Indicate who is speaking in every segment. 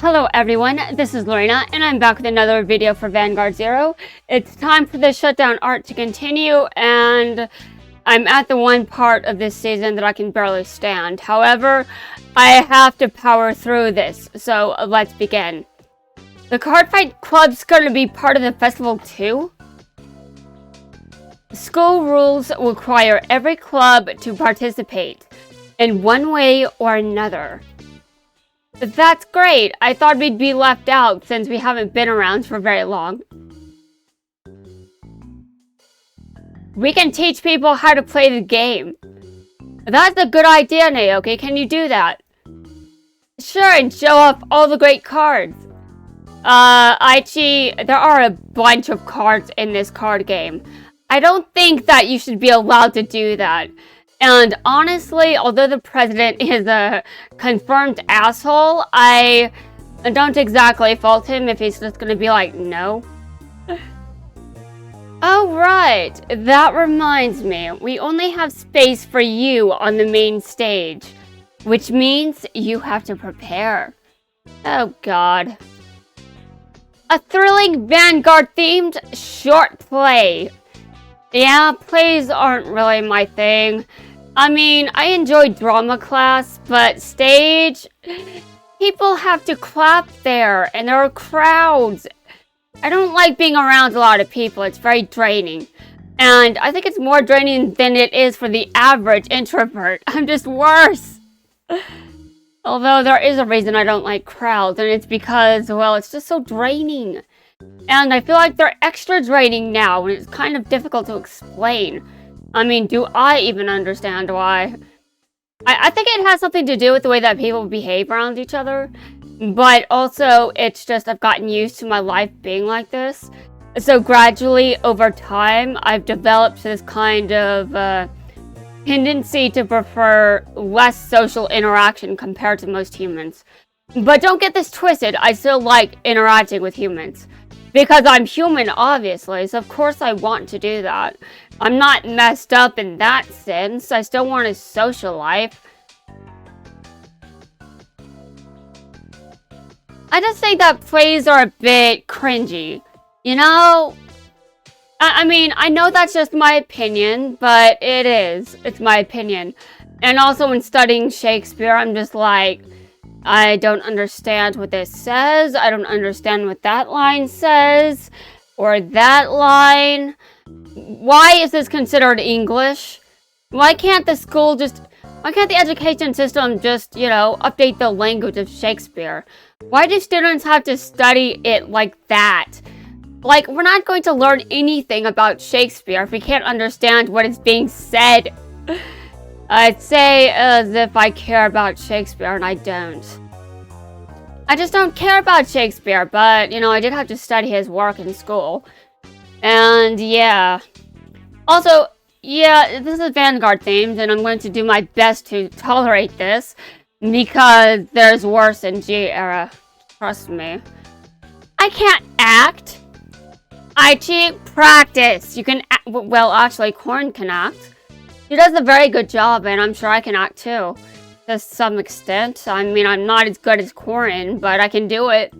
Speaker 1: Hello everyone, this is Lorena, and I'm back with another video for Vanguard Zero. It's time for the shutdown art to continue, and I'm at the one part of this season that I can barely stand. However, I have to power through this, so let's begin. The Card Fight Club's going to be part of the festival too. School rules require every club to participate in one way or another. That's great. I thought we'd be left out since we haven't been around for very long. We can teach people how to play the game. That's a good idea, Naoki. Can you do that? Sure, and show off all the great cards. Aichi, there are a bunch of cards in this card game. I don't think that you should be allowed to do that. And honestly, although the president is a confirmed asshole, I don't exactly fault him if he's just gonna be like, no. Oh, right. That reminds me. We only have space for you on the main stage, which means you have to prepare. Oh, God. A thrilling Vanguard-themed short play. Yeah, plays aren't really my thing. I mean, I enjoy drama class, but stage, people have to clap there, and there are crowds. I don't like being around a lot of people. It's very draining. And I think it's more draining than it is for the average introvert. I'm just worse. Although there is a reason I don't like crowds, and it's because, well, it's just so draining. And I feel like they're extra draining now, and it's kind of difficult to explain. I mean, do I even understand why? I think it has something to do with the way that people behave around each other. But also, it's just I've gotten used to my life being like this. So gradually, over time, I've developed this kind of tendency to prefer less social interaction compared to most humans. But don't get this twisted, I still like interacting with humans. Because I'm human, obviously, so of course I want to do that. I'm not messed up in that sense. I still want a social life. I just think that plays are a bit cringy. You know? I mean, I know that's just my opinion, but it is. It's my opinion. And also when studying Shakespeare, I'm just like, I don't understand what this says. I don't understand what that line says. Or that line. Why is this considered English? Why can't the education system just, you know, update the language of Shakespeare? Why do students have to study it like that? Like, we're not going to learn anything about Shakespeare if we can't understand what is being said. I'd say as if I care about Shakespeare, and I don't. I just don't care about Shakespeare, but, you know, I did have to study his work in school. And, yeah. Also, yeah, this is Vanguard themed, and I'm going to do my best to tolerate this, because there's worse in G-era. Trust me. I can't act. Aichi, practice. You can act. Well, actually, Korn can act. He does a very good job, and I'm sure I can act too. To some extent. I mean, I'm not as good as Corin, but I can do it.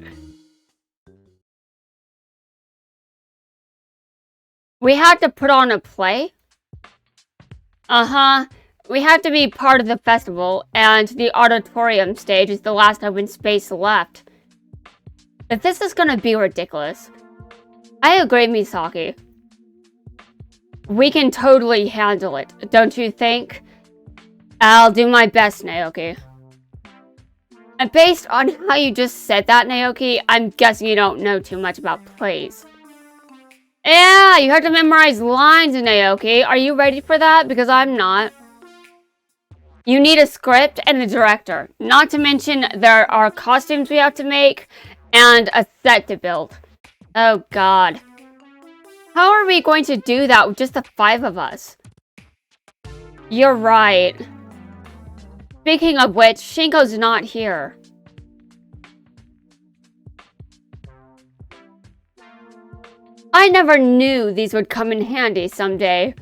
Speaker 1: We had to put on a play? Uh-huh. We have to be part of the festival, and the auditorium stage is the last open space left. But this is gonna be ridiculous. I agree, Misaki. We can totally handle it, don't you think? I'll do my best, Naoki. And based on how you just said that, Naoki, I'm guessing you don't know too much about plays. Yeah, you have to memorize lines, Naoki. Are you ready for that? Because I'm not. You need a script and a director. Not to mention there are costumes we have to make and a set to build. Oh, God. How are we going to do that with just the 5 of us? You're right. Speaking of which, Shinko's not here. I never knew these would come in handy someday.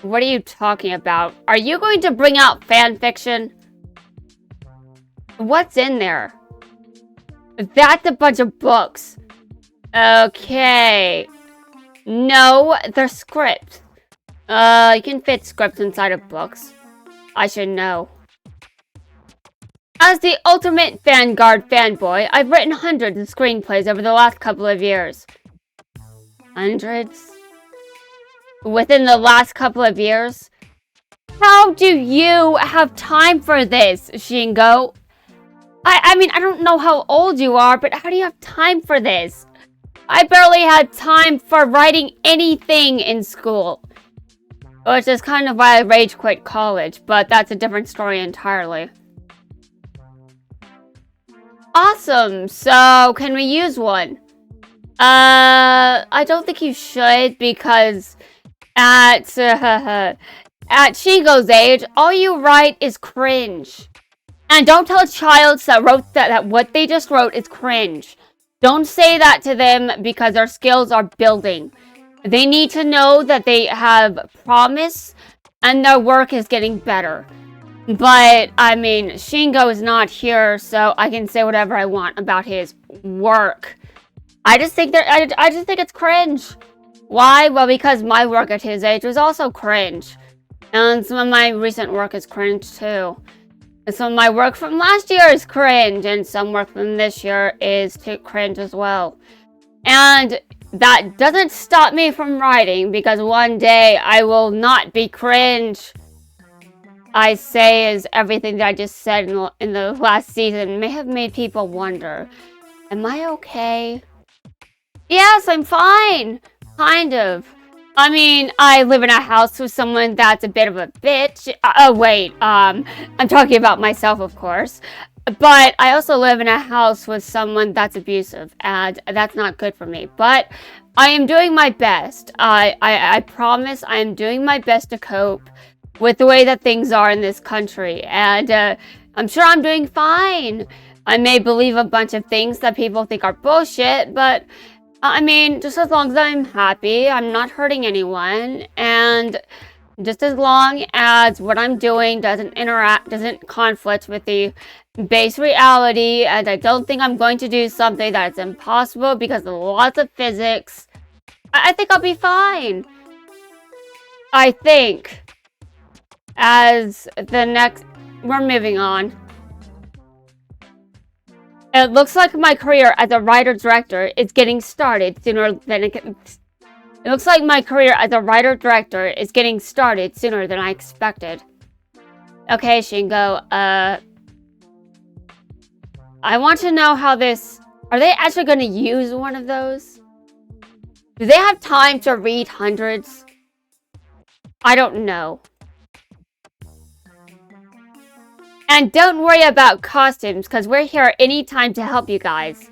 Speaker 1: What are you talking about? Are you going to bring out fan fiction? What's in there? That's a bunch of books. Okay. No, they're scripts. You can fit scripts inside of books. I should know. As the ultimate Vanguard fanboy, I've written hundreds of screenplays over the last couple of years. Hundreds? Within the last couple of years? How do you have time for this, Shingo? I mean, I don't know how old you are, but how do you have time for this? I barely had time for writing anything in school. Which is kind of why I rage quit college, but that's a different story entirely. Awesome, so can we use one? I don't think you should, because at Shingo's age, all you write is cringe. And don't tell a child that what they just wrote is cringe. Don't say that to them because their skills are building. They need to know that they have promise and their work is getting better. But, I mean, Shingo is not here, so I can say whatever I want about his work. I just think it's cringe. Why? Well, because my work at his age was also cringe. And some of my recent work is cringe too. And some of my work from last year is cringe, and some work from this year is cringe as well. And that doesn't stop me from writing, because one day I will not be cringe. I say is everything that I just said in the last season may have made people wonder, am I okay? Yes, I'm fine. Kind of. I mean, I live in a house with someone that's a bit of a bitch. Oh, wait. I'm talking about myself, of course. But I also live in a house with someone that's abusive, and that's not good for me. But I am doing my best. I promise I am doing my best to cope with the way that things are in this country. And I'm sure I'm doing fine. I may believe a bunch of things that people think are bullshit, but I mean, just as long as I'm happy, I'm not hurting anyone, and just as long as what I'm doing doesn't conflict with the base reality, and I don't think I'm going to do something that's impossible because of the laws of physics, I think I'll be fine. I think. We're moving on. It looks like my career as a writer-director is getting started sooner than I expected. Okay, Shingo, I want to know how this... Are they actually going to use one of those? Do they have time to read hundreds? I don't know. And don't worry about costumes, because we're here anytime to help you guys.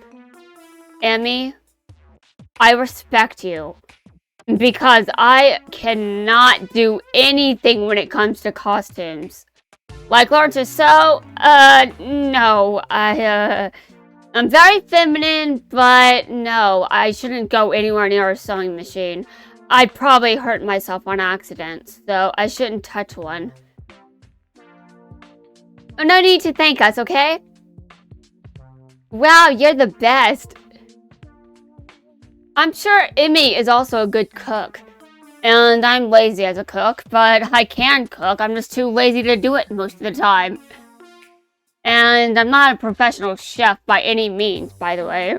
Speaker 1: Emmy, I respect you. Because I cannot do anything when it comes to costumes. Like Lawrence is so, no. I'm very feminine, but no. I shouldn't go anywhere near a sewing machine. I'd probably hurt myself on accident, so I shouldn't touch one. No need to thank us, okay? Wow, you're the best. I'm sure Emmy is also a good cook. And I'm lazy as a cook, but I can cook. I'm just too lazy to do it most of the time. And I'm not a professional chef by any means, by the way.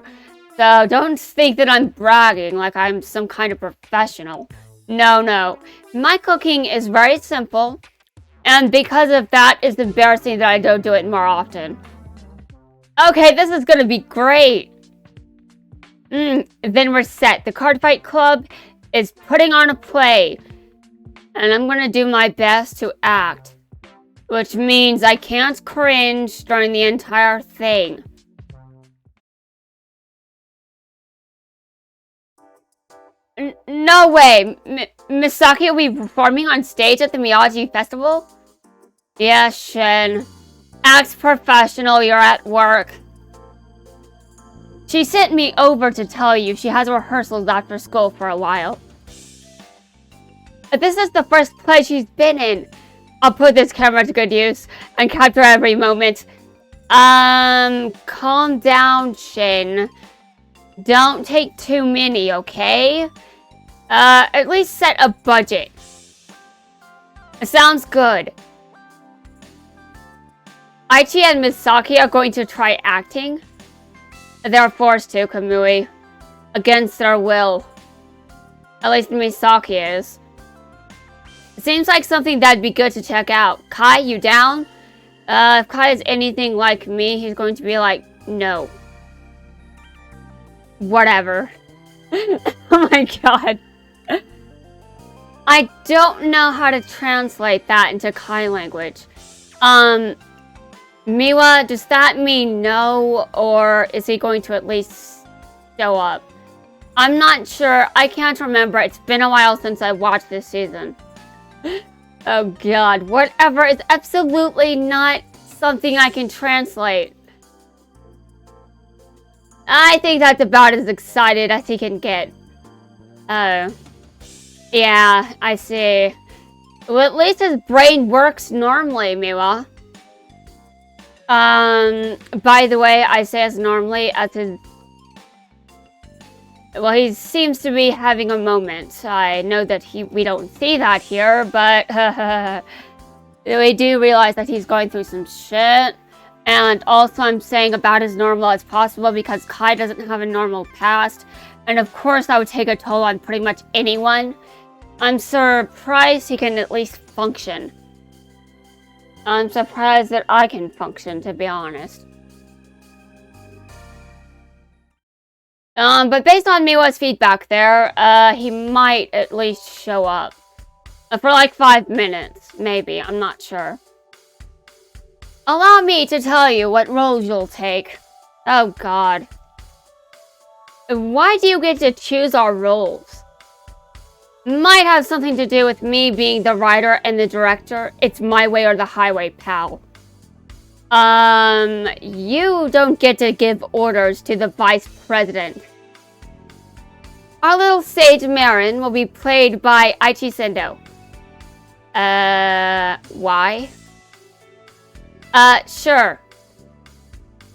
Speaker 1: So don't think that I'm bragging like I'm some kind of professional. No. My cooking is very simple. And because of that, it's embarrassing that I don't do it more often. Okay, this is gonna be great. Then we're set. The Card Fight Club is putting on a play. And I'm gonna do my best to act. Which means I can't cringe during the entire thing. No way! Misaki will be performing on stage at the Miyagi Festival? Yeah, Shin. Act professional, you're at work. She sent me over to tell you she has rehearsals after school for a while. This is the first play she's been in. I'll put this camera to good use and capture every moment. Calm down, Shin. Don't take too many, okay? At least set a budget. It sounds good. Aichi and Misaki are going to try acting. They're forced to, Kamui. Against their will. At least Misaki is. It seems like something that'd be good to check out. Kai, you down? If Kai is anything like me, he's going to be like, no. Whatever. Oh my god. I don't know how to translate that into Kai language. Miwa, does that mean no, or is he going to at least show up? I'm not sure. I can't remember. It's been a while since I watched this season. Oh god. Whatever is absolutely not something I can translate. I think that's about as excited as he can get. Yeah, I see. Well, at least his brain works normally, Miwa. By the way, I say as normally as his... Well, he seems to be having a moment. I know that we don't see that here, but we do realize that he's going through some shit. And also I'm saying about as normal as possible because Kai doesn't have a normal past. And of course that would take a toll on pretty much anyone. I'm surprised he can at least function. I'm surprised that I can function, to be honest. But based on Miwa's feedback there, he might at least show up. For like 5 minutes, maybe, I'm not sure. Allow me to tell you what roles you'll take. Oh god. Why do you get to choose our roles? Might have something to do with me being the writer and the director. It's my way or the highway, pal. You don't get to give orders to the vice president. Our little sage Marin will be played by Aichi Sendo. Why? Sure.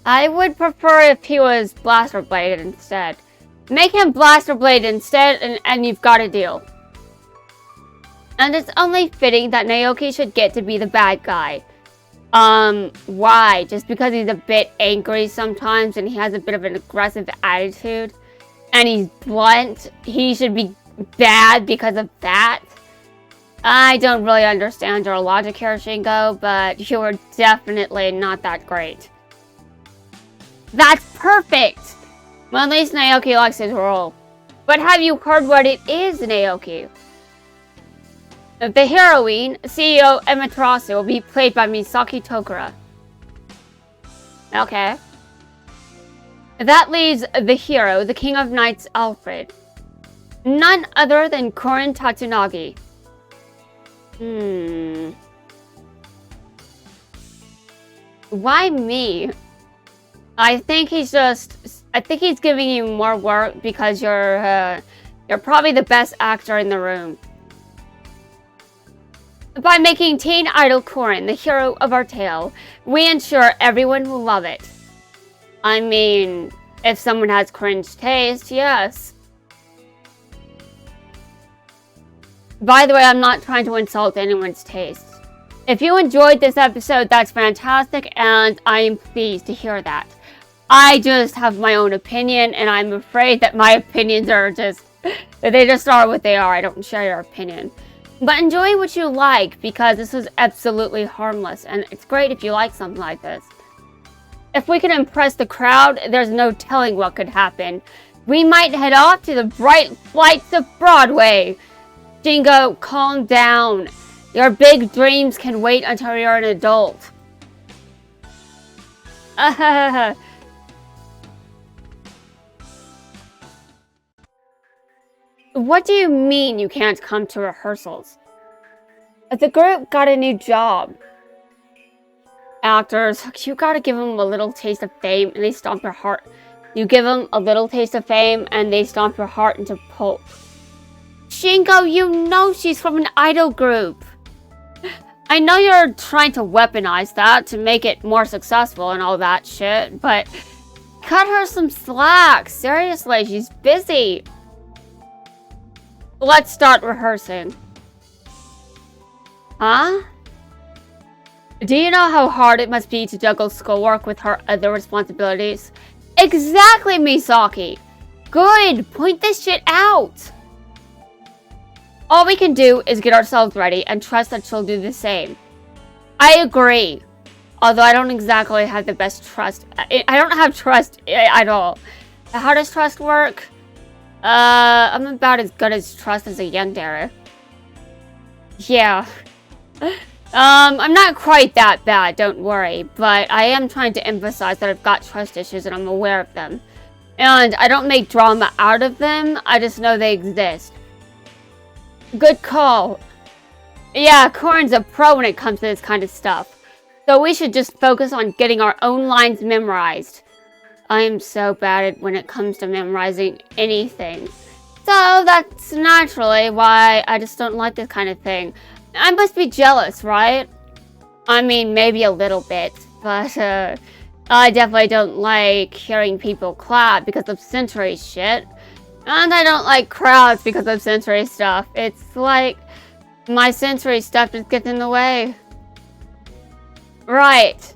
Speaker 1: I would prefer if he was Blaster Blade instead. Make him Blaster Blade instead and you've got a deal. And it's only fitting that Naoki should get to be the bad guy. Why? Just because he's a bit angry sometimes and he has a bit of an aggressive attitude? And he's blunt? He should be bad because of that? I don't really understand your logic here, Shingo, but you are definitely not that great. That's perfect! Well, at least Naoki likes his role. But have you heard what it is, Naoki? The heroine, CEO Amaterasu, will be played by Misaki Tokura. Okay. That leaves the hero, the King of Knights, Alfred. None other than Korin Tatsunagi. Why me? I think he's giving you more work because you're probably the best actor in the room. By making Teen Idol Korin the hero of our tale, we ensure everyone will love it. I mean, if someone has cringe taste, yes. By the way, I'm not trying to insult anyone's taste. If you enjoyed this episode, that's fantastic, and I am pleased to hear that. I just have my own opinion, and I'm afraid that my opinions are they just are what they are. I don't share your opinion. But enjoy what you like, because this is absolutely harmless, and it's great if you like something like this. If we can impress the crowd, there's no telling what could happen. We might head off to the bright lights of Broadway. Shingo, calm down. Your big dreams can wait until you're an adult. What do you mean you can't come to rehearsals? The group got a new job. Actors, you gotta give them a little taste of fame and they stomp your heart. You give them a little taste of fame and they stomp your heart into pulp. Shingo, you know she's from an idol group. I know you're trying to weaponize that to make it more successful and all that shit, but cut her some slack. Seriously, she's busy. Let's start rehearsing. Huh? Do you know how hard it must be to juggle schoolwork with her other responsibilities? Exactly, Misaki. Good, point this shit out. All we can do is get ourselves ready and trust that she'll do the same. I agree. Although I don't exactly have the best trust. I don't have trust at all. How does trust work? I'm about as good as trust as a yandere. Yeah. I'm not quite that bad, don't worry. But I am trying to emphasize that I've got trust issues and I'm aware of them. And I don't make drama out of them, I just know they exist. Good call. Yeah, Corin's a pro when it comes to this kind of stuff. So we should just focus on getting our own lines memorized. I am so bad at when it comes to memorizing anything. So that's naturally why I just don't like this kind of thing. I must be jealous, right? I mean, maybe a little bit, but I definitely don't like hearing people clap because of sensory shit. And I don't like crowds because of sensory stuff. It's like my sensory stuff just gets in the way. Right.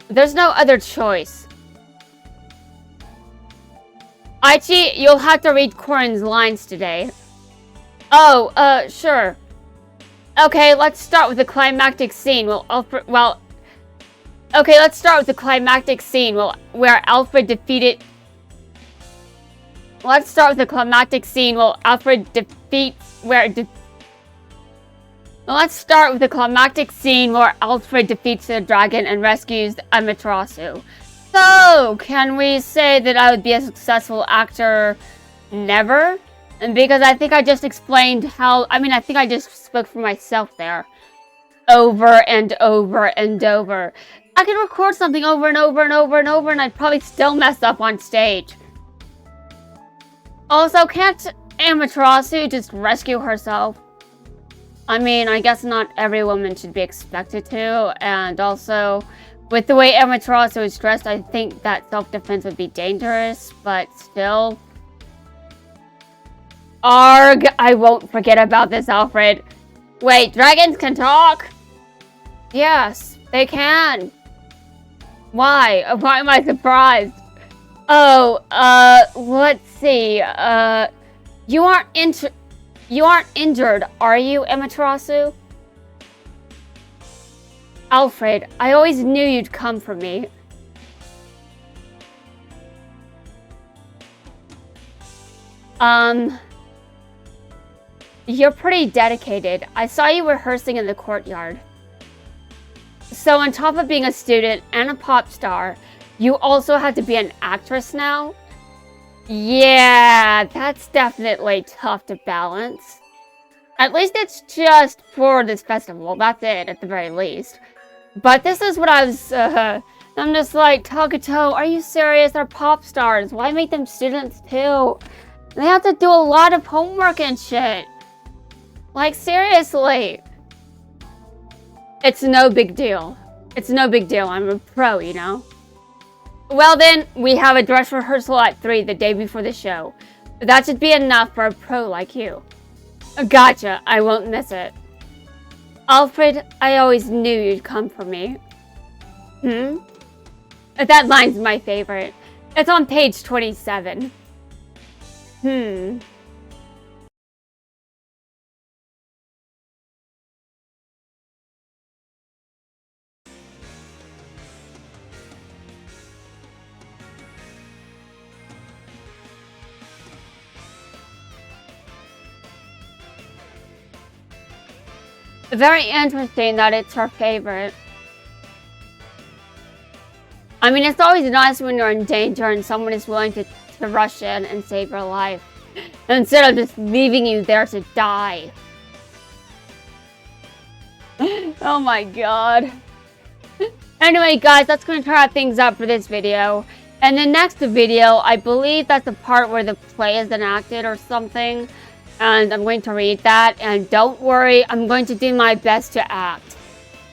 Speaker 1: There's no other choice. Aichi, you'll have to read Corin's lines today. Oh, sure. Okay, let's start with the climactic scene. Let's start with the climactic scene where Alfred defeated... Let's start with the climactic scene where Alfred defeats the dragon and rescues Amaterasu. So, can we say that I would be a successful actor? Never? And because I think I just explained how... I think I just spoke for myself there. Over and over and over. I could record something over and over and over and over and I'd probably still mess up on stage. Also, can't Amaterasu just rescue herself? I guess not every woman should be expected to, and also, with the way Amaterasu is dressed, I think that self-defense would be dangerous, but still. Arg, I won't forget about this, Alfred. Wait, dragons can talk? Yes, they can. Why? Why am I surprised? Oh, let's see, you aren't injured, are you, Amaterasu? Alfred, I always knew you'd come for me. You're pretty dedicated. I saw you rehearsing in the courtyard. So on top of being a student and a pop star, you also have to be an actress now? Yeah, that's definitely tough to balance. At least it's just for this festival. That's it, at the very least. But this is what I was, I'm just like, Tagato, are you serious? They're pop stars. Why make them students too? They have to do a lot of homework and shit. Like, seriously. It's no big deal. It's no big deal. I'm a pro, you know? Well then, we have a dress rehearsal at 3 the day before the show. That should be enough for a pro like you. Gotcha, I won't miss it. Alfred, I always knew you'd come for me. That line's my favorite. It's on page 27. Very interesting that it's her favorite. It's always nice when you're in danger and someone is willing to rush in and save your life. Instead of just leaving you there to die. Oh my god. Anyway, guys, that's going to wrap things up for this video. And the next video, I believe that's the part where the play is enacted or something. And I'm going to read that, and don't worry, I'm going to do my best to act.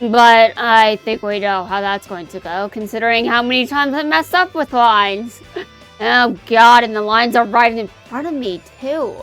Speaker 1: But I think we know how that's going to go, considering how many times I messed up with lines. Oh god, and the lines are right in front of me, too.